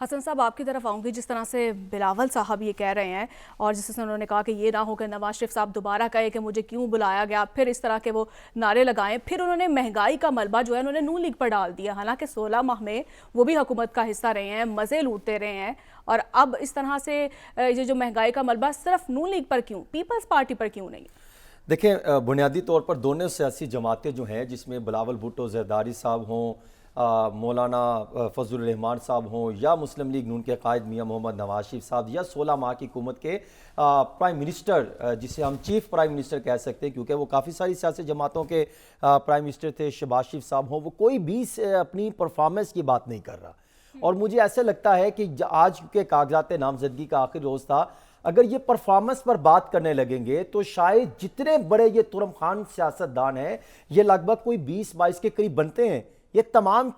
حسن صاحب آپ کی طرف آؤں گی. جس طرح سے بلاول صاحب یہ کہہ رہے ہیں اور جس طرح انہوں نے کہا کہ یہ نہ ہو کہ نواز شریف صاحب دوبارہ کہے کہ مجھے کیوں بلایا گیا, پھر اس طرح کے وہ نعرے لگائیں, پھر انہوں نے مہنگائی کا ملبہ جو ہے انہوں نے نون لیگ پر ڈال دیا, حالانکہ 16 ماہ میں وہ بھی حکومت کا حصہ رہے ہیں, مزے لوٹتے رہے ہیں, اور اب اس طرح سے یہ جو مہنگائی کا ملبہ صرف نون لیگ پر کیوں, پیپلز پارٹی پر کیوں نہیں؟ دیکھیں, بنیادی طور پر دونوں سیاسی جماعتیں جو ہیں, جس میں بلاول بھٹو زرداری صاحب ہوں, مولانا فضل الرحمان صاحب ہوں, یا مسلم لیگ نون کے قائد میاں محمد نواز شریف صاحب, یا 16 ماہ کی حکومت کے پرائم منسٹر, جسے ہم چیف پرائم منسٹر کہہ سکتے ہیں کیونکہ وہ کافی ساری سیاسی جماعتوں کے پرائم منسٹر تھے, شہباز شریف صاحب ہوں, وہ کوئی بھی اپنی پرفارمنس کی بات نہیں کر رہا. اور مجھے ایسے لگتا ہے کہ آج کے کاغذات نامزدگی کا آخری روز تھا, اگر یہ پرفارمنس پر بات کرنے لگیں گے تو شاید جتنے بڑے یہ ترم خان سیاستدان ہیں, یہ لگ بھگ کوئی 20-22 کے قریب بنتے ہیں, یہ تمام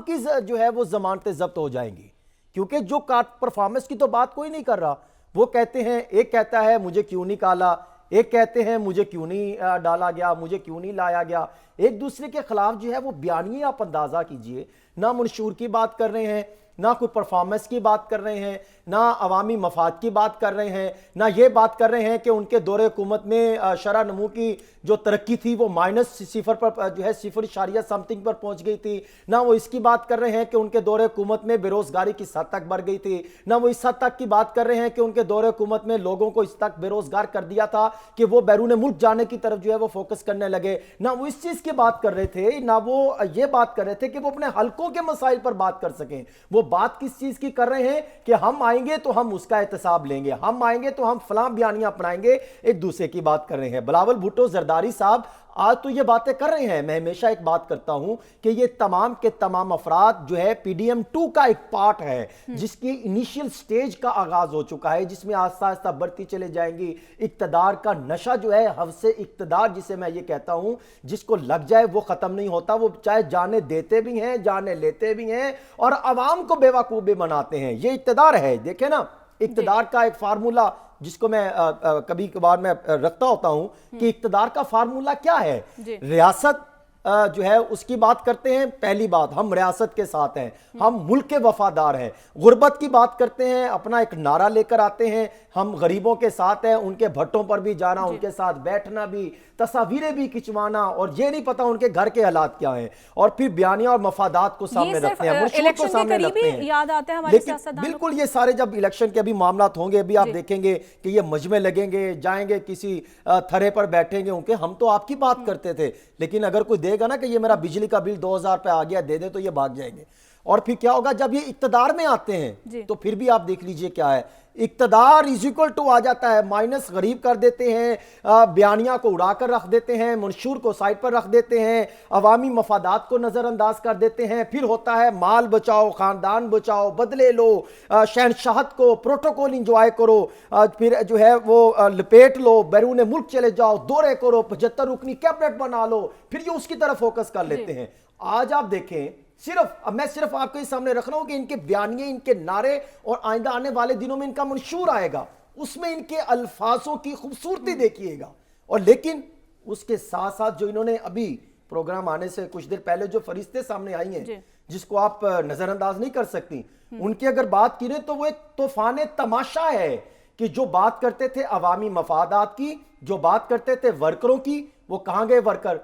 کی جو ہے وہ ضمانتیں ضبط ہو جائیں گی, کیونکہ جو پرفارمنس کی تو بات کوئی نہیں کر رہا. وہ کہتے ہیں, ایک کہتا ہے مجھے کیوں نہیں کالا, ایک کہتے ہیں مجھے کیوں نہیں ڈالا گیا, مجھے کیوں نہیں لایا گیا. ایک دوسرے کے خلاف جو ہے وہ بیانیے آپ اندازہ کیجئے, نہ منشور کی بات کر رہے ہیں, نہ کوئی پرفارمنس کی بات کر رہے ہیں, نہ عوامی مفاد کی بات کر رہے ہیں, نہ یہ بات کر رہے ہیں کہ ان کے دور حکومت میں شرح نمو کی جو ترقی تھی وہ -0 پر جو ہے 0 سمتنگ پر پہنچ گئی تھی, نہ وہ اس کی بات کر رہے ہیں کہ ان کے دور حکومت میں بے روزگاری کس حد تک بڑھ گئی تھی, نہ وہ اس حد تک کی بات کر رہے ہیں کہ ان کے دور حکومت میں لوگوں کو اس تک بے روزگار کر دیا تھا کہ وہ بیرون ملک جانے کی طرف جو ہے وہ فوکس کرنے لگے, نہ وہ اس چیز کی بات کر رہے تھے, نہ وہ یہ بات کر رہے تھے کہ وہ اپنے حلقوں کے مسائل پر بات کر سکیں. وہ بات کس چیز کی کر رہے ہیں کہ ہم آئیں گے تو ہم اس کا احتساب لیں گے, ہم آئیں گے تو ہم فلاں بیانیاں اپنائیں گے, ایک دوسرے کی بات کر رہے ہیں. بلاول بھٹو زرداری صاحب آج تو یہ باتیں کر رہے ہیں. میں ہمیشہ ایک بات کرتا ہوں کہ یہ تمام کے تمام افراد جو ہے PDM2 کا ایک پارٹ ہے, جس کی انیشیل سٹیج کا آغاز ہو چکا ہے, جس میں آہستہ آہستہ بڑھتی چلے جائیں گی. اقتدار کا نشہ جو ہے, حوث اقتدار جسے میں یہ کہتا ہوں, جس کو لگ جائے وہ ختم نہیں ہوتا. وہ چاہے جانے دیتے بھی ہیں, جانے لیتے بھی ہیں, اور عوام کو بیوقوف بھی بناتے ہیں. یہ اقتدار ہے. دیکھیں نا, اقتدار کا ایک فارمولا جس کو میں کبھی کبھار میں رکھتا ہوتا ہوں کہ اقتدار کا فارمولا کیا ہے. ریاست جو ہے اس کی بات کرتے ہیں, پہلی بات ہم ریاست کے ساتھ ہیں, ہم ملک کے وفادار ہیں. غربت کی بات کرتے ہیں, اپنا ایک نعرہ لے کر آتے ہیں, ہم غریبوں کے ساتھ ہیں, ان کے بھٹوں پر بھی جانا, ان کے ساتھ بیٹھنا بھی, تصاویریں بھی کھچوانا, اور یہ نہیں پتا ان کے گھر کے حالات کیا ہیں, اور پھر بیانیہ اور مفادات کو سامنے رکھتے ہیں, منشور کو سامنے رکھتے ہیں. لیکن بالکل یہ سارے جب الیکشن کے ابھی معاملات ہوں گے, ابھی آپ دیکھیں گے کہ یہ مجمع لگیں گے, جائیں گے کسی تھرے پر بیٹھیں گے, ان کے ہم تو آپ کی بات کرتے تھے, لیکن اگر کوئی دے گا نا کہ یہ میرا بجلی کا بل 2000 پہ آ گیا, دے دے, تو یہ بھاگ جائیں گے. اور پھر کیا ہوگا جب یہ اقتدار میں آتے ہیں تو پھر بھی آپ دیکھ لیجئے کیا ہے, اقتدار = آ جاتا ہے, مائنس غریب کر دیتے ہیں, بیانیہ کو اڑا کر رکھ دیتے ہیں, منشور کو سائٹ پر رکھ دیتے ہیں, عوامی مفادات کو نظر انداز کر دیتے ہیں. پھر ہوتا ہے مال بچاؤ, خاندان بچاؤ, بدلے لو, شہنشاہت کو پروٹوکول انجوائے کرو, پھر جو ہے وہ لپیٹ لو, بیرون ملک چلے جاؤ, دورے کرو, 75 رکنی کیبنٹ بنا لو, پھر یہ اس کی طرف فوکس کر لیتے ہیں. آج آپ دیکھیں, میں صرف آپ کے سامنے رکھ رہا ہوں کہ ان کے بیانیے, ان کے نعرے, اور آئندہ آنے والے دنوں میں ان کا منشور آئے گا, اس میں ان کے الفاظوں کی خوبصورتی دیکھیے گا. اور لیکن اس کے ساتھ ساتھ جو انہوں نے ابھی پروگرام آنے سے کچھ دیر پہلے جو فرشتے سامنے آئی ہیں, جس کو آپ نظر انداز نہیں کر سکتی, ان کی اگر بات کی رہے تو وہ ایک طوفان تماشا ہے کہ جو بات کرتے تھے عوامی مفادات کی, جو بات کرتے تھے ورکروں کی, وہ کہاں گئے ورکر؟